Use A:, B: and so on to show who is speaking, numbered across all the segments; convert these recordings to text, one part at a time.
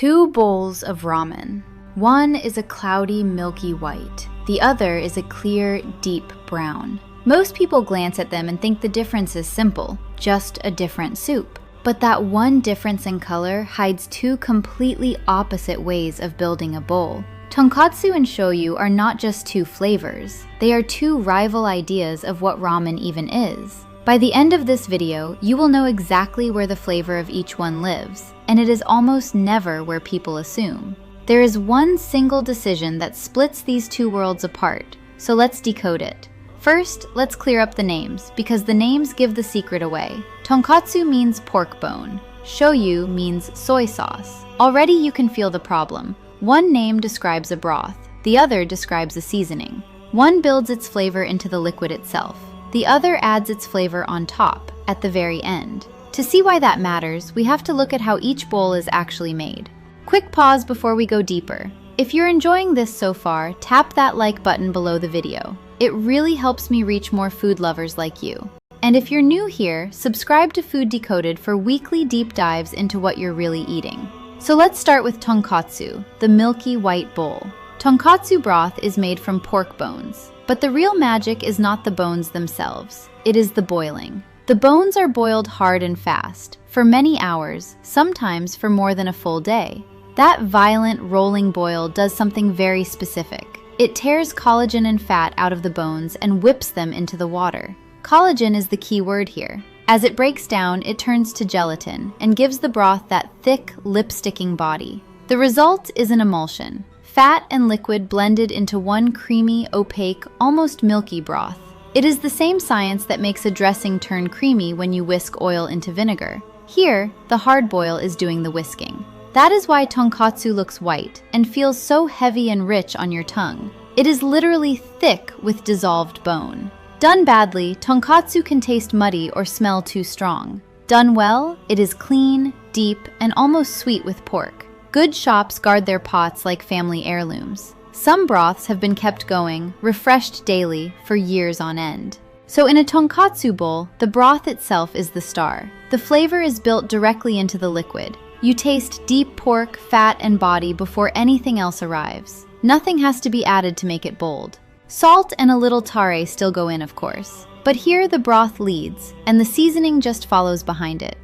A: Two bowls of ramen. One is a cloudy, milky white. The other is a clear, deep brown. Most people glance at them and think the difference is simple, just a different soup. But that one difference in color hides two completely opposite ways of building a bowl. Tonkotsu and shoyu are not just two flavors. They are two rival ideas of what ramen even is. By the end of this video, you will know exactly where the flavor of each one lives, and it is almost never where people assume. There is one single decision that splits these two worlds apart, so let's decode it. First, let's clear up the names, because the names give the secret away. Tonkotsu means pork bone. Shoyu means soy sauce. Already you can feel the problem. One name describes a broth, the other describes a seasoning. One builds its flavor into the liquid itself. The other adds its flavor on top, at the very end. To see why that matters, we have to look at how each bowl is actually made. Quick pause before we go deeper. If you're enjoying this so far, tap that like button below the video. It really helps me reach more food lovers like you. And if you're new here, subscribe to Food Decoded for weekly deep dives into what you're really eating. So let's start with tonkotsu, the milky white bowl. Tonkotsu broth is made from pork bones. But the real magic is not the bones themselves, it is the boiling. The bones are boiled hard and fast, for many hours, sometimes for more than a full day. That violent, rolling boil does something very specific. It tears collagen and fat out of the bones and whips them into the water. Collagen is the key word here. As it breaks down, it turns to gelatin and gives the broth that thick, lip-sticking body. The result is an emulsion. Fat and liquid blended into one creamy, opaque, almost milky broth. It is the same science that makes a dressing turn creamy when you whisk oil into vinegar. Here, the hard boil is doing the whisking. That is why tonkotsu looks white and feels so heavy and rich on your tongue. It is literally thick with dissolved bone. Done badly, tonkotsu can taste muddy or smell too strong. Done well, it is clean, deep, and almost sweet with pork. Good shops guard their pots like family heirlooms. Some broths have been kept going, refreshed daily, for years on end. So in a tonkotsu bowl, the broth itself is the star. The flavor is built directly into the liquid. You taste deep pork, fat, and body before anything else arrives. Nothing has to be added to make it bold. Salt and a little tare still go in, of course. But here the broth leads, and the seasoning just follows behind it.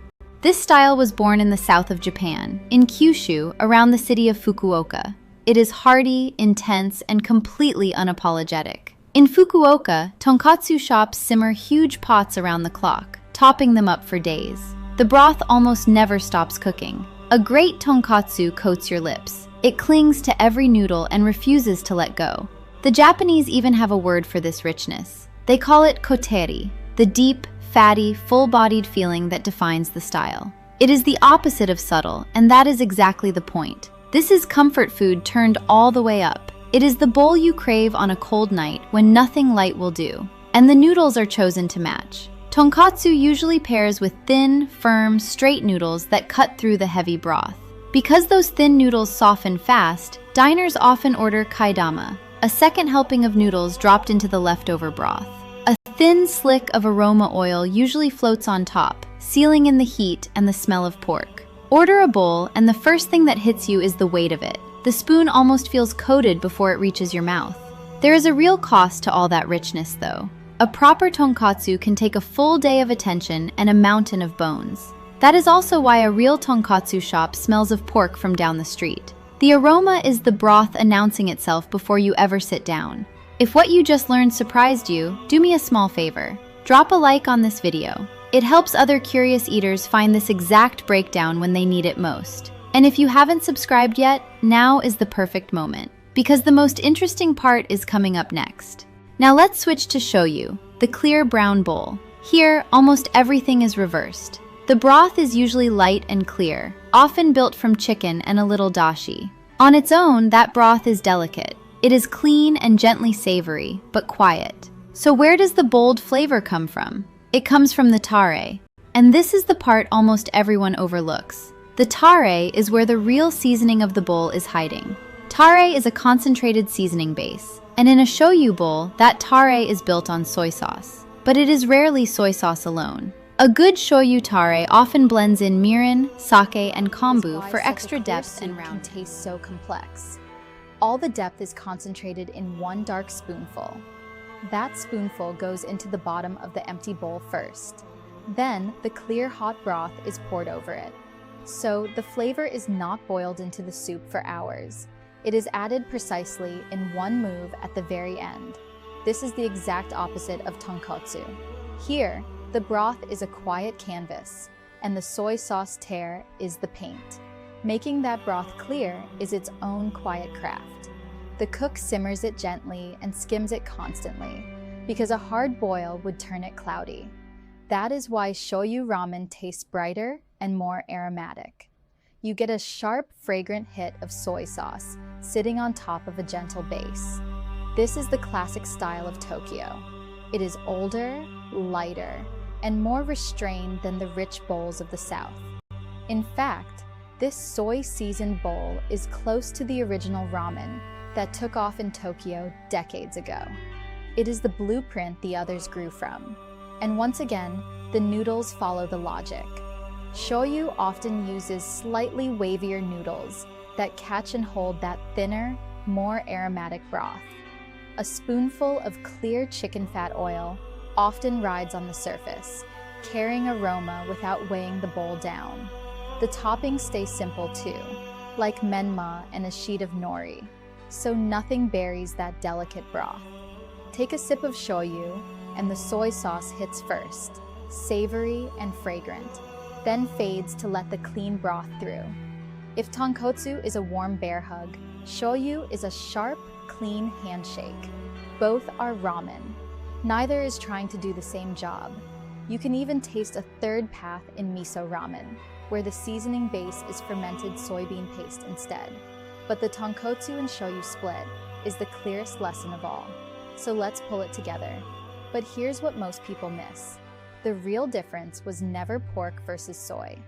A: This style was born in the south of Japan, in Kyushu, around the city of Fukuoka. It is hearty, intense, and completely unapologetic. In Fukuoka, tonkotsu shops simmer huge pots around the clock, topping them up for days. The broth almost never stops cooking. A great tonkotsu coats your lips. It clings to every noodle and refuses to let go. The Japanese even have a word for this richness. They call it koteiri, the deep, fatty, full-bodied feeling that defines the style. It is the opposite of subtle, and that is exactly the point. This is comfort food turned all the way up. It is the bowl you crave on a cold night when nothing light will do. And the noodles are chosen to match. Tonkotsu usually pairs with thin, firm, straight noodles that cut through the heavy broth. Because those thin noodles soften fast, diners often order kaidama, a second helping of noodles dropped into the leftover broth. A thin slick of aroma oil usually floats on top, sealing in the heat and the smell of pork. Order a bowl, and the first thing that hits you is the weight of it. The spoon almost feels coated before it reaches your mouth. There is a real cost to all that richness, though. A proper tonkotsu can take a full day of attention and a mountain of bones. That is also why a real tonkotsu shop smells of pork from down the street. The aroma is the broth announcing itself before you ever sit down. If what you just learned surprised you, do me a small favor. Drop a like on this video. It helps other curious eaters find this exact breakdown when they need it most. And if you haven't subscribed yet, now is the perfect moment, because the most interesting part is coming up next. Now let's switch to shoyu, the clear brown bowl. Here, almost everything is reversed. The broth is usually light and clear, often built from chicken and a little dashi. On its own, that broth is delicate. It is clean and gently savory, but quiet. So where does the bold flavor come from? It comes from the tare. And this is the part almost everyone overlooks. The tare is where the real seasoning of the bowl is hiding. Tare is a concentrated seasoning base. And in a shoyu bowl, that tare is built on soy sauce. But it is rarely soy sauce alone. A good shoyu tare often blends in mirin, sake, and kombu for extra depth and roundness.
B: Can taste so complex. All the depth is concentrated in one dark spoonful. That spoonful goes into the bottom of the empty bowl first. Then, the clear hot broth is poured over it. So, the flavor is not boiled into the soup for hours. It is added precisely in one move at the very end. This is the exact opposite of tonkotsu. Here, the broth is a quiet canvas, and the soy sauce tare is the paint. Making that broth clear is its own quiet craft. The cook simmers it gently and skims it constantly, because a hard boil would turn it cloudy. That is why shoyu ramen tastes brighter and more aromatic. You get a sharp, fragrant hit of soy sauce sitting on top of a gentle base. This is the classic style of Tokyo. It is older, lighter, and more restrained than the rich bowls of the South. In fact, this soy-seasoned bowl is close to the original ramen that took off in Tokyo decades ago. It is the blueprint the others grew from. And once again, the noodles follow the logic. Shoyu often uses slightly wavier noodles that catch and hold that thinner, more aromatic broth. A spoonful of clear chicken fat oil often rides on the surface, carrying aroma without weighing the bowl down. The toppings stay simple too, like menma and a sheet of nori, so nothing buries that delicate broth. Take a sip of shoyu, and the soy sauce hits first, savory and fragrant, then fades to let the clean broth through. If tonkotsu is a warm bear hug, shoyu is a sharp, clean handshake. Both are ramen. Neither is trying to do the same job. You can even taste a third path in miso ramen, where the seasoning base is fermented soybean paste instead. But the tonkotsu and shoyu split is the clearest lesson of all. So let's pull it together. But here's what most people miss. The real difference was never pork versus soy.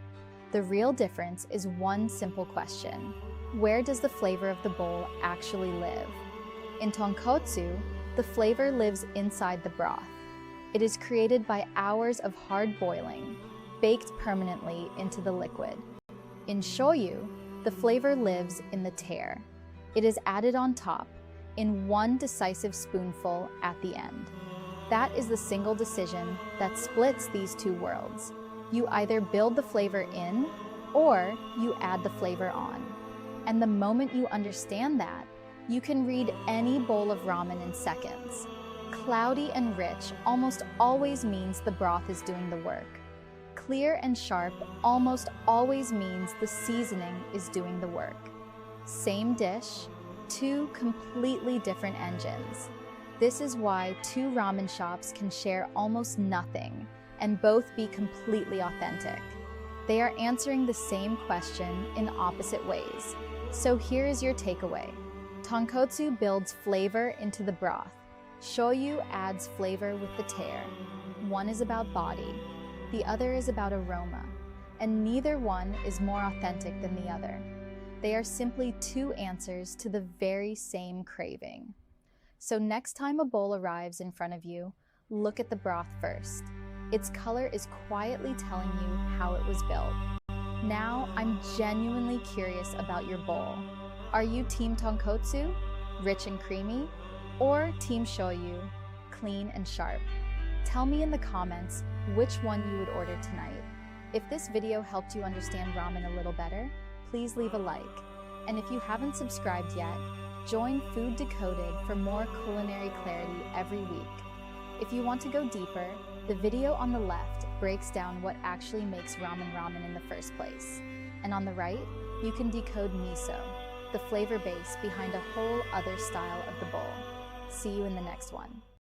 B: The real difference is one simple question. Where does the flavor of the bowl actually live? In tonkotsu, the flavor lives inside the broth. It is created by hours of hard boiling, baked permanently into the liquid. In shoyu, the flavor lives in the tare. It is added on top, in one decisive spoonful at the end. That is the single decision that splits these two worlds. You either build the flavor in, or you add the flavor on. And the moment you understand that, you can read any bowl of ramen in seconds. Cloudy and rich almost always means the broth is doing the work. Clear and sharp almost always means the seasoning is doing the work. Same dish, two completely different engines. This is why two ramen shops can share almost nothing and both be completely authentic. They are answering the same question in opposite ways. So here is your takeaway. Tonkotsu builds flavor into the broth. Shoyu adds flavor with the tare. One is about body, the other is about aroma, and neither one is more authentic than the other. They are simply two answers to the very same craving. So next time a bowl arrives in front of you, look at the broth first. Its color is quietly telling you how it was built. Now, I'm genuinely curious about your bowl. Are you team tonkotsu, rich and creamy, or team shoyu, clean and sharp? Tell me in the comments which one you would order tonight. If this video helped you understand ramen a little better, please leave a like. And if you haven't subscribed yet, join Food Decoded for more culinary clarity every week. If you want to go deeper, the video on the left breaks down what actually makes ramen ramen in the first place. And on the right, you can decode miso, the flavor base behind a whole other style of the bowl. See you in the next one.